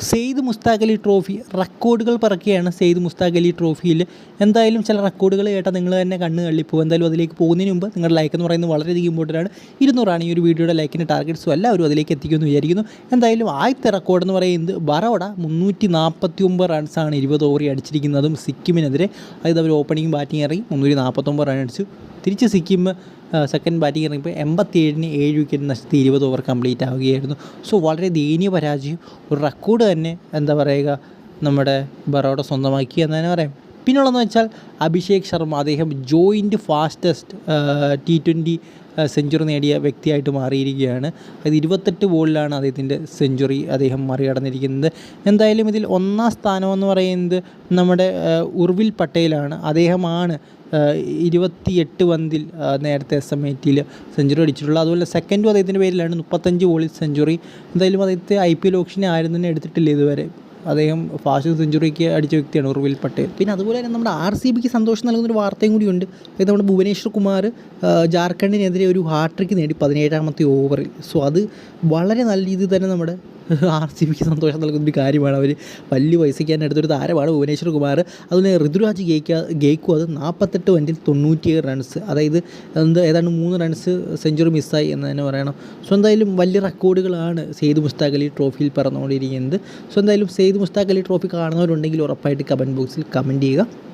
Syed Mushtaq Ali trophy റെക്കോർഡുകൾ പറക്കുകയാണ്. സെയ്ദ് മുസ്താഖ് അലി ട്രോഫിയിൽ എന്തായാലും ചില റെക്കോർഡുകൾ കേട്ടാൽ നിങ്ങൾ തന്നെ കണ്ണ് തള്ളിപ്പോകും. എന്തായാലും അതിലേക്ക് പോകുന്നതിന് മുമ്പ് നിങ്ങളുടെ ലൈക്ക് എന്ന് പറയുന്നത് വളരെയധികം ഇമ്പോർട്ടൻ്റ് ആണ്. 200 ഈ ഒരു വീഡിയോയുടെ ലൈക്കിൻ്റെ ടാർഗറ്റ്സും എല്ലാവരും അതിലേക്ക് എത്തിക്കുമെന്ന് വിചാരിക്കുന്നു. എന്തായാലും ആദ്യത്തെ റെക്കോർഡ് എന്ന് പറയുന്നത് ബറോഡ 349 റൺസാണ് 20 ഓവറിൽ അടിച്ചിരിക്കുന്നതും സിക്കിമിനെതിരെ. അതായത് അവർ ഓപ്പണിംഗ് ബാറ്റിംഗ് ഇറങ്ങി 349 റൺ അടിച്ചു. തിരിച്ച് സിക്കിം സെക്കൻഡ് ബാറ്റിംഗ് ഇറങ്ങിയപ്പോൾ 87 7 വിക്കറ്റ് നഷ്ടത്തി 20 ഓവർ കംപ്ലീറ്റ് ആവുകയായിരുന്നു. സോ വളരെ ദയനീയ പരാജയം, ഒരു റെക്കോർഡ് തന്നെ എന്താ പറയുക നമ്മുടെ ബറോഡ സ്വന്തമാക്കി എന്ന് തന്നെ പറയാം. പിന്നുള്ളതെന്ന് വെച്ചാൽ അഭിഷേക് ശർമ്മ, അദ്ദേഹം ജോയിൻറ്റ് ഫാസ്റ്റസ്റ്റ് T20 സെഞ്ചുറി നേടിയ വ്യക്തിയായിട്ട് മാറിയിരിക്കുകയാണ്. അത് 28 ബോളിലാണ് അദ്ദേഹത്തിൻ്റെ സെഞ്ചുറി അദ്ദേഹം മറികടന്നിരിക്കുന്നത്. എന്തായാലും ഇതിൽ ഒന്നാം സ്ഥാനമെന്ന് പറയുന്നത് നമ്മുടെ ഉർവിൽ പട്ടേലാണ്. അദ്ദേഹമാണ് 28 പന്തിൽ നേരത്തെ SMATയിൽ സെഞ്ചുറി അടിച്ചിട്ടുള്ളത്. അതുപോലെ സെക്കൻഡും അദ്ദേഹത്തിൻ്റെ പേരിലാണ് 35 ബോളിൽ സെഞ്ചുറി. എന്തായാലും അദ്ദേഹത്തെ IPL ഓപ്ഷനെ ആരും തന്നെ എടുത്തിട്ടില്ല ഇതുവരെ. അദ്ദേഹം ഫാസ്റ്റ് സെഞ്ചുറിക്ക് അടിച്ച വ്യക്തിയാണ് ഉർവിൽ പട്ടേൽ. പിന്നെ അതുപോലെ തന്നെ നമ്മുടെ RCBക്ക് സന്തോഷം നൽകുന്നൊരു വാർത്തയും കൂടിയുണ്ട്. അതായത് നമ്മുടെ ഭുവനേശ്വർ കുമാർ ജാർഖണ്ഡിനെതിരെ ഒരു ഹാട്രിക്ക് നേടി 17ാമത്തെ ഓവറിൽ. സോ അത് വളരെ നല്ല രീതിയിൽ തന്നെ നമ്മുടെ RCBക്ക് സന്തോഷം നൽകുന്നൊരു കാര്യമാണ്. അവർ വലിയ പൈസയ്ക്ക് എടുത്തൊരു താരമാണ് ഭുവനേശ്വർ കുമാർ. അതുപോലെ ഋതുരാജ് ഗെയ്ക്കു അത് 48 പന്തിൽ 97 റൺസ്, അതായത് ഏതാണ്ട് 3 റൺസ് സെഞ്ചുറി മിസ്സായി എന്ന് തന്നെ പറയണം. സോ എന്തായാലും വലിയ റെക്കോർഡുകളാണ് സെയ്ദ് മുസ്താഖ് അലി ട്രോഫിയിൽ പറന്നുകൊണ്ടിരിക്കുന്നത്. സോ എന്തായാലും സെയ്ദ് മുസ്താഖ് അലി ട്രോഫി കാണുന്നവരുണ്ടെങ്കിൽ ഉറപ്പായിട്ട് കമൻറ്റ് ബോക്സിൽ കമൻറ്റ് ചെയ്യുക.